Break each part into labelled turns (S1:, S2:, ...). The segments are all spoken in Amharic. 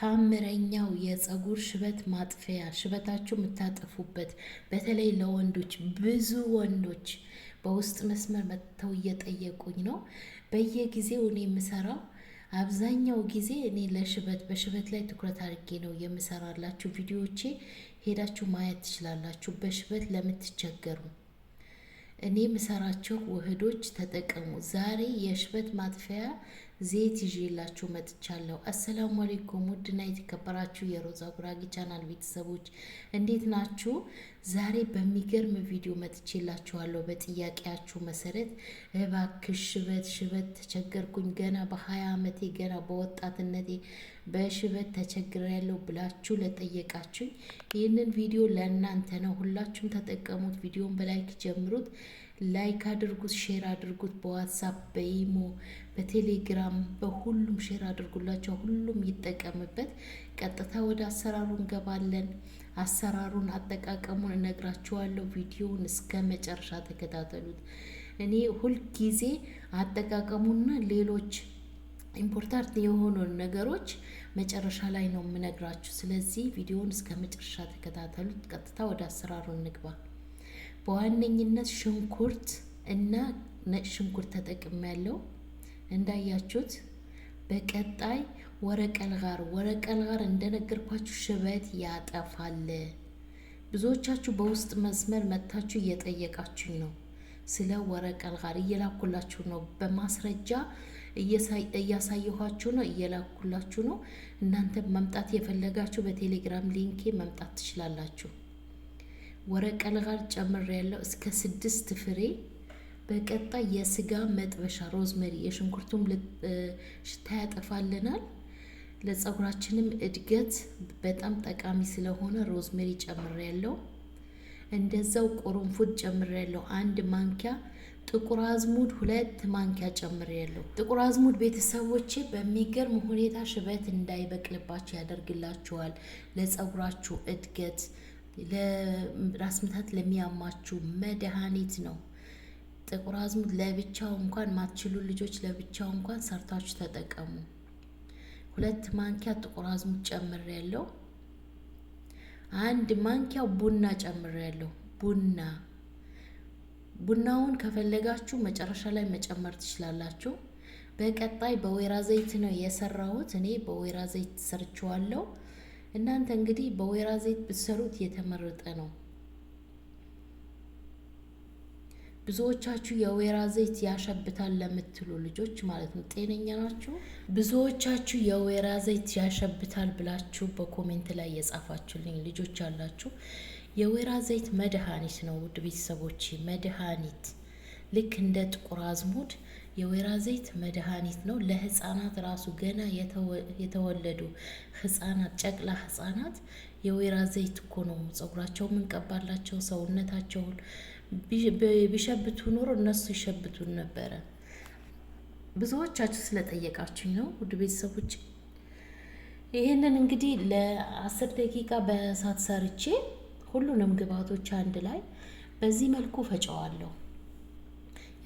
S1: ታምረኛው የፀጉር ሽበት ማጥፊያ ሽበታችሁ የምታጠፉበት በተለይ ለወንዶች ብዙ ወንዶች በውስጥ መስመር መጥተው እየጠየቁኝ ነው። በየጊዜው እኔ የምሰራው አብዛኛው ጊዜ እኔ በሽበት ላይ ትኩረት አድርጌ ነው የምሰራላችሁ። ቪዲዮዎቼ ሄዳችሁ ማየት ትችላላችሁ። በሽበት ለምትቸገሩ እኔ የምሰራቸው ውህዶች ተጠቀሙ። ዛሬ የሽበት ማጥፊያ ዘይት ይዤላችሁ መጥቻለሁ። አሰላሙ አለይኩም ውድና የተከበራችሁ የሮዛ ጉራጌ ቻናል ቤተሰቦች እንዴት ናችሁ? ዛሬ በሚገርም ቪዲዮ መጥቼላችኋለሁ። በጥያቄያችሁ መሰረት እባክሽ ሽበት ተቸገርኩኝ፣ ገና በ20 ዓመቴ ገና በወጣትነቴ በሽበት ተቸግሬያለሁ ብላችሁ ለጠየቃችሁ ይህንን ቪዲዮ ለእናንተ ነው። ሁላችሁም ተጠቀሙት። ቪዲዮን በላይክ ጀምሩት። ላይክ አድርጉት፣ ሼር አድርጉት። በዋትሳፕ በኢሞ በቴሌግራም በሁሉም ሼር አድርጉላቸው፣ ሁሉም ይጠቀምበት። ቀጥታ ወደ አሰራሩ እንገባለን። አሰራሩን አጠቃቀሙን እነግራችኋለሁ። ቪዲዮውን እስከ መጨረሻ ተከታተሉት። እኔ ሁልጊዜ አጠቃቀሙና ሌሎች ኢምፖርታንት የሆኑ ነገሮች መጨረሻ ላይ ነው የምነግራችሁ። ስለዚህ ቪዲዮውን እስከ መጨረሻ ተከታተሉት። ቀጥታ ወደ አሰራሩ እንግባ። በዋነኝነት ሽንኩርት እና ነጭ ሽንኩርት ተጠቅሜያለሁ እንዳያችሁት። በቀጣይ ወረቀልጋር እንደነገርኳችሁ ሽበት ያጠፋል። ብዙዎቻችሁ በውስጥ መስመር መታችሁ እየጠየቃችሁኝ ነው። ስለ ወረቀልጋር እየላኩላችሁ ነው። በማስረጃ እያሳየኋችሁ ነው፣ እየላኩላችሁ ነው። እናንተ መምጣት የፈለጋችሁ በቴሌግራም ሊንኬ መምጣት ትችላላችሁ። ወረቀልጋር ጨምሬያለሁ እስከ 6 ፍሬ። በቀጣይ የስጋ መጥበሻ ሮዝመሪ፣ የሽንኩርቱም ሽታ ያጠፋልናል፣ ለፀጉራችንም እድገት በጣም ጠቃሚ ስለሆነ ሮዝመሪ ጨምሬያለሁ። እንደዛው ቁርንፉድ ጨምሬያለሁ 1 ማንኪያ። ጥቁር አዝሙድ 2 ማንኪያ ጨምሬያለሁ። ጥቁር አዝሙድ ቤተሰቦቼ በሚገርም ሁኔታ ሽበት እንዳይበቅልባችሁ ያደርግላችኋል። ለፀጉራችሁ እድገት፣ ለራስ ምታት ለሚያማችሁ መድኃኒት ነው። ጥቁር አዝሙድ ለብቻው እንኳን ማትችሉ ልጆች ለብቻው እንኳን ሰርታችሁ ተጠቀሙ። 2 ማንኪያ ጥቁር አዝሙድ ጨምሬያለሁ። 1 ማንኪያ ቡና ጨምሬያለሁ። ቡናውን ከፈለጋችሁ መጨረሻ ላይ መጨመር ትችላላችሁ። በቀጣይ በወይራ ዘይት ነው የሰራሁት። እኔ በወይራ ዘይት ሰርቼዋለሁ። እናንተ እንግዲህ በወይራ ዘይት ብትሰሩት የተመረጠ ነው። ብዙዎቻችሁ የወይራ ዘይት ያሸብታል ለምትሉ ልጆች ማለት ነው፣ ጤነኛ ናችሁ። ብዙዎቻችሁ የወይራ ዘይት ያሸብታል ብላችሁ በኮሜንት ላይ የጻፋችሁልኝ ልጆች አላችሁ። የወይራ ዘይት መድኃኒት ነው ውድ ቤተሰቦች፣ መድኃኒት ልክ እንደ ጥቁር አዝሙድ የወይራ ዘይት መድኃኒት ነው። ለህፃናት ራሱ ገና የተወለዱ ህፃናት፣ ጨቅላ ህፃናት የወይራ ዘይት እኮ ነው ፀጉራቸው ምንቀባላቸው። ሰውነታቸውን ቢሸብቱ ኖሮ እነሱ ይሸብቱን ነበረ። ብዙዎቻችሁ ስለጠየቃችሁኝ ነው ውድ ቤተሰቦች። ይህንን እንግዲህ ለ10 ደቂቃ በእሳት ሰርቼ ሁሉንም ግብአቶች አንድ ላይ በዚህ መልኩ ፈጨዋለሁ።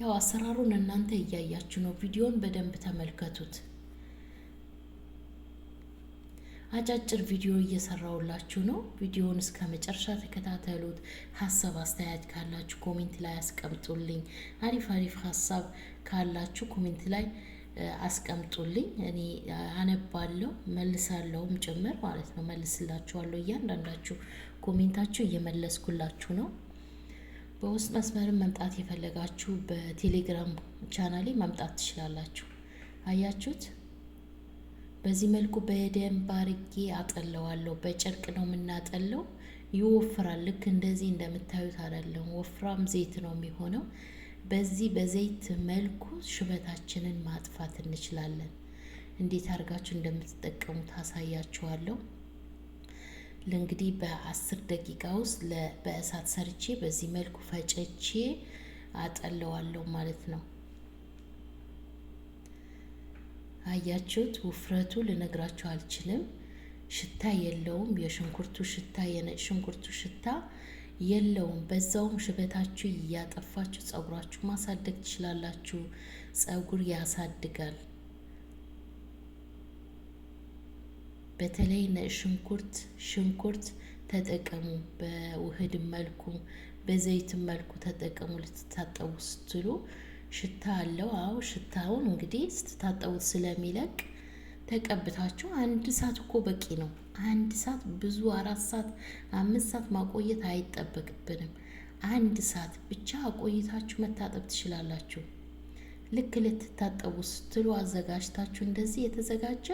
S1: ያው አሰራሩን እናንተ እያያችሁ ነው። ቪዲዮን በደንብ ተመልከቱት። አጫጭር ቪዲዮ እየሰራውላችሁ ነው። ቪዲዮውን እስከ መጨረሻ ተከታተሉት። ሀሳብ አስተያየት ካላችሁ ኮሜንት ላይ አስቀምጡልኝ። አሪፍ ሀሳብ ካላችሁ ኮሜንት ላይ አስቀምጡልኝ። እኔ አነባለሁ መልሳለሁም ጭምር ማለት ነው። መልስላችኋለሁ። እያንዳንዳችሁ ኮሜንታችሁ እየመለስኩላችሁ ነው። በውስጥ መስመርም መምጣት የፈለጋችሁ በቴሌግራም ቻናሌ መምጣት ትችላላችሁ። አያችሁት? በዚህ መልኩ በደንብ አርጌ አጠለዋለሁ። በጨርቅ ነው የምናጠለው። ይወፍራል። ልክ እንደዚህ እንደምታዩት አይደለም፣ ወፍራም ዘይት ነው የሚሆነው። በዚህ በዘይት መልኩ ሽበታችንን ማጥፋት እንችላለን። እንዴት አድርጋችሁ እንደምትጠቀሙ ታሳያችኋለሁ። ለእንግዲህ በ10 ደቂቃ ውስጥ በእሳት ሰርቼ በዚህ መልኩ ፈጨቼ አጠለዋለሁ ማለት ነው። አያችሁት? ውፍረቱ ልነግራችሁ አልችልም። ሽታ የለውም። የሽንኩርቱ ሽታ የነጭ ሽንኩርቱ ሽታ የለውም። በዛውም ሽበታችሁ እያጠፋችሁ ፀጉራችሁ ማሳደግ ትችላላችሁ። ፀጉር ያሳድጋል። በተለይ ሽንኩርት ተጠቀሙ። በውህድ መልኩ በዘይት መልኩ ተጠቀሙ። ልትታጠቡ ስትሉ ሽታ አለው። አዎ ሽታውን እንግዲህ ስትታጠቡት ስለሚለቅ ተቀብታችሁ 1 ሰዓት እኮ በቂ ነው። 1 ሰዓት ብዙ 4 ሰዓት 5 ሰዓት ማቆየት አይጠበቅብንም። 1 ሰዓት ብቻ አቆይታችሁ መታጠብ ትችላላችሁ። ልክ ልትታጠቡ ስትሉ አዘጋጅታችሁ እንደዚህ የተዘጋጀ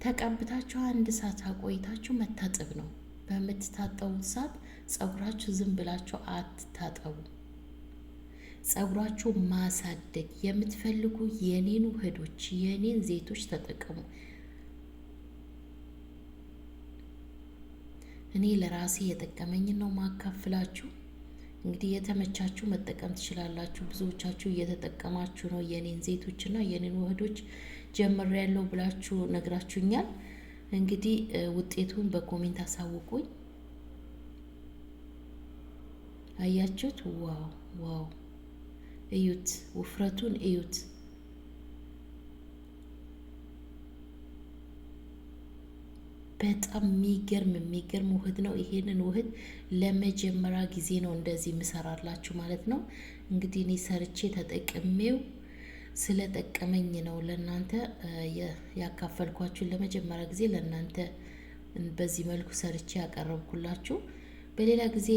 S1: ተቀብታችሁ 1 ሰዓት አቆይታችሁ መታጠብ ነው። በምትታጠቡት ሰዓት ጸጉራችሁ ዝም ብላችሁ አትታጠቡ። ጸጉራችሁ ማሳደግ የምትፈልጉ የኔን ውህዶች የኔን ዘይቶች ተጠቀሙ። እኔ ለራሴ የጠቀመኝን ነው ማካፍላችሁ። እንግዲህ የተመቻችሁ መጠቀም ትችላላችሁ። ብዙዎቻችሁ እየተጠቀማችሁ ነው። የኔን ዘይቶችና የኔን ውህዶች ጀምሬያለሁ ብላችሁ ነግራችሁኛል። እንግዲህ ውጤቱን በኮሜንት አሳውቁኝ። አያችሁት? ዋው ዋው! እዩት፣ ውፍረቱን እዩት። በጣም የሚገርም ውህድ ነው። ይሄንን ውህድ ለመጀመሪያ ጊዜ ነው እንደዚህ ምሰራላችሁ ማለት ነው። እንግዲህ እኔ ሰርቼ ተጠቅሜው ስለጠቀመኝ ነው ለእናንተ ያካፈልኳችሁ። ለመጀመሪያ ጊዜ ለእናንተ በዚህ መልኩ ሰርቼ ያቀረብኩላችሁ። በሌላ ጊዜ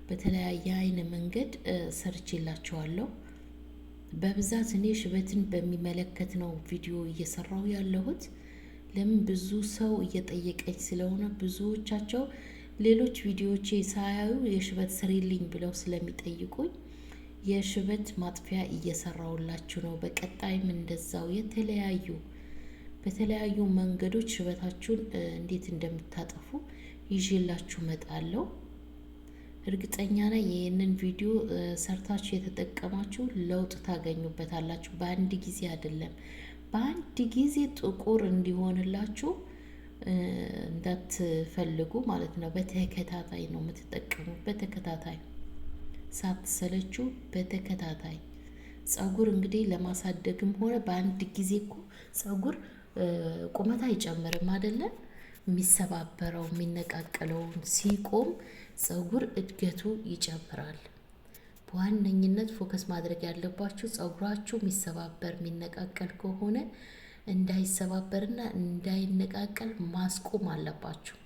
S1: በተለያየ አይነ መንገድ ሰርቼላችኋለሁ። በብዛት እኔ ሽበትን በሚመለከት ነው ቪዲዮ እየሰራሁ ያለሁት። ለምን ብዙ ሰው እየጠየቀኝ ስለሆነ ብዙዎቻቸው ሌሎች ቪዲዮዎቼ ሳያዩ የሽበት ስሪልኝ ብለው ስለሚጠይቁኝ የሽበት ማጥፊያ እየሰራሁላችሁ ነው። በቀጣይም እንደዛው በተለያዩ መንገዶች ሽበታችሁን እንዴት እንደምታጠፉ ይዤላችሁ መጣለሁ። እርግጠኛ ነኝ ይህንን ቪዲዮ ሰርታችሁ የተጠቀማችሁ ለውጥ ታገኙበታላችሁ። በአንድ ጊዜ አይደለም። በአንድ ጊዜ ጥቁር እንዲሆንላችሁ እንዳትፈልጉ ማለት ነው። በተከታታይ ነው የምትጠቀሙት። በተከታታይ ሳትሰለችሁ በተከታታይ። ጸጉር እንግዲህ ለማሳደግም ሆነ በአንድ ጊዜ እኮ ጸጉር ቁመት አይጨምርም አይደለም። የሚሰባበረው የሚነቃቀለው ሲቆም ጸጉር እድገቱ ይጨምራል። በዋነኝነት ፎከስ ማድረግ ያለባችሁ ጸጉራችሁ የሚሰባበር የሚነቃቀል ከሆነ እንዳይሰባበርና እንዳይነቃቀል ማስቆም አለባችሁ።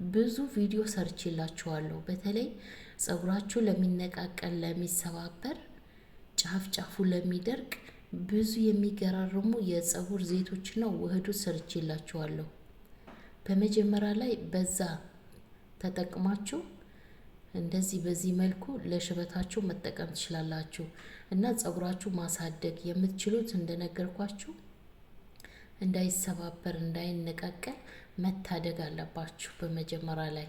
S1: ብዙ ቪዲዮ ሰርቼላችኋለሁ። በተለይ ጸጉራችሁ ለሚነቃቀል፣ ለሚሰባበር፣ ጫፍ ጫፉ ለሚደርቅ ብዙ የሚገራርሙ የጸጉር ዘይቶችና ውህዶች ሰርቼላችኋለሁ። በመጀመሪያ ላይ በዛ ተጠቅማችሁ እንደዚህ በዚህ መልኩ ለሽበታችሁ መጠቀም ትችላላችሁ። እና ጸጉራችሁ ማሳደግ የምትችሉት እንደነገርኳችሁ እንዳይሰባበር እንዳይነቃቀል መታደግ አለባችሁ። በመጀመሪያ ላይ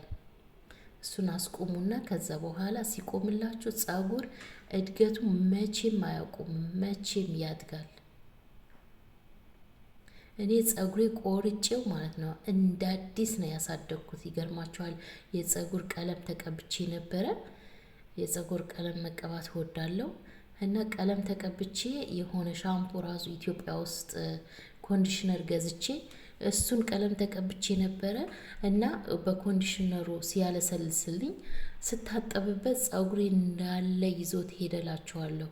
S1: እሱን አስቆሙና ከዛ በኋላ ሲቆምላችሁ ጸጉር እድገቱ መቼም አያውቁም፣ መቼም ያድጋል። እኔ ጸጉሬ ቆርጬው ማለት ነው እንደ አዲስ ነው ያሳደግኩት። ይገርማችኋል። የጸጉር ቀለም ተቀብቼ ነበረ። የጸጉር ቀለም መቀባት እወዳለሁ እና ቀለም ተቀብቼ የሆነ ሻምፖ ራሱ ኢትዮጵያ ውስጥ ኮንዲሽነር ገዝቼ እሱን ቀለም ተቀብቼ ነበረ እና በኮንዲሽነሩ ሲያለሰልስልኝ ስታጠብበት ጸጉሬ እንዳለ ይዞት ሄደላችኋለሁ።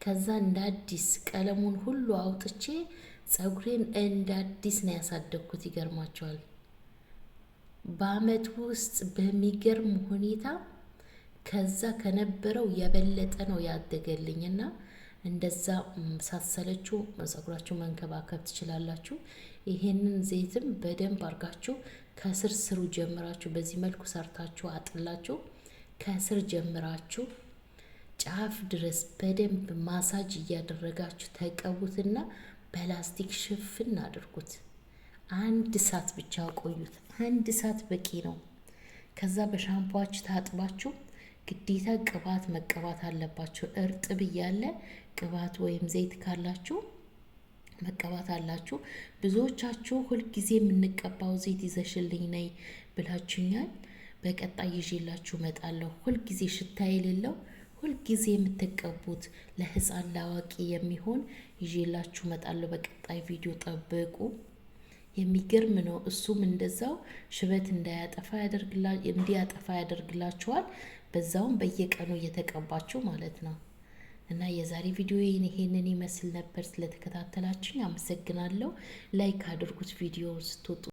S1: ከዛ እንደ አዲስ ቀለሙን ሁሉ አውጥቼ ጸጉሬን እንደ አዲስ ነው ያሳደግኩት። ይገርማችኋል። በአመት ውስጥ በሚገርም ሁኔታ ከዛ ከነበረው የበለጠ ነው ያደገልኝና እንደዛ ሳሰለችሁ ጸጉራችሁ መንከባከብ ትችላላችሁ። ይሄንን ዘይትም በደንብ አርጋችሁ ከስር ስሩ ጀምራችሁ በዚህ መልኩ ሰርታችሁ አጥላችሁ ከስር ጀምራችሁ ጫፍ ድረስ በደንብ ማሳጅ እያደረጋችሁ ተቀቡትና በላስቲክ ሽፍን አድርጉት። 1 ሰዓት ብቻ ቆዩት። 1 ሰዓት በቂ ነው። ከዛ በሻምፖአችሁ ታጥባችሁ ግዴታ ቅባት መቀባት አለባችሁ። እርጥብ እያለ ቅባት ወይም ዘይት ካላችሁ መቀባት አላችሁ። ብዙዎቻችሁ ሁልጊዜ የምንቀባው ዘይት ይዘሽልኝ ነይ ብላችሁኛል። በቀጣይ ይዤላችሁ እመጣለሁ። ሁልጊዜ ሽታ የሌለው ሁልጊዜ የምትቀቡት ለህፃን ላዋቂ የሚሆን ይዤላችሁ እመጣለሁ። በቀጣይ ቪዲዮ ጠብቁ። የሚገርም ነው። እሱም እንደዛው ሽበት እንዲያጠፋ ያደርግላችኋል። በዛውም በየቀኑ እየተቀባችሁ ማለት ነው። እና የዛሬ ቪዲዮ ይሄንን ይመስል ነበር። ስለተከታተላችሁኝ አመሰግናለሁ። ላይክ አድርጉት ቪዲዮ ስትወጡ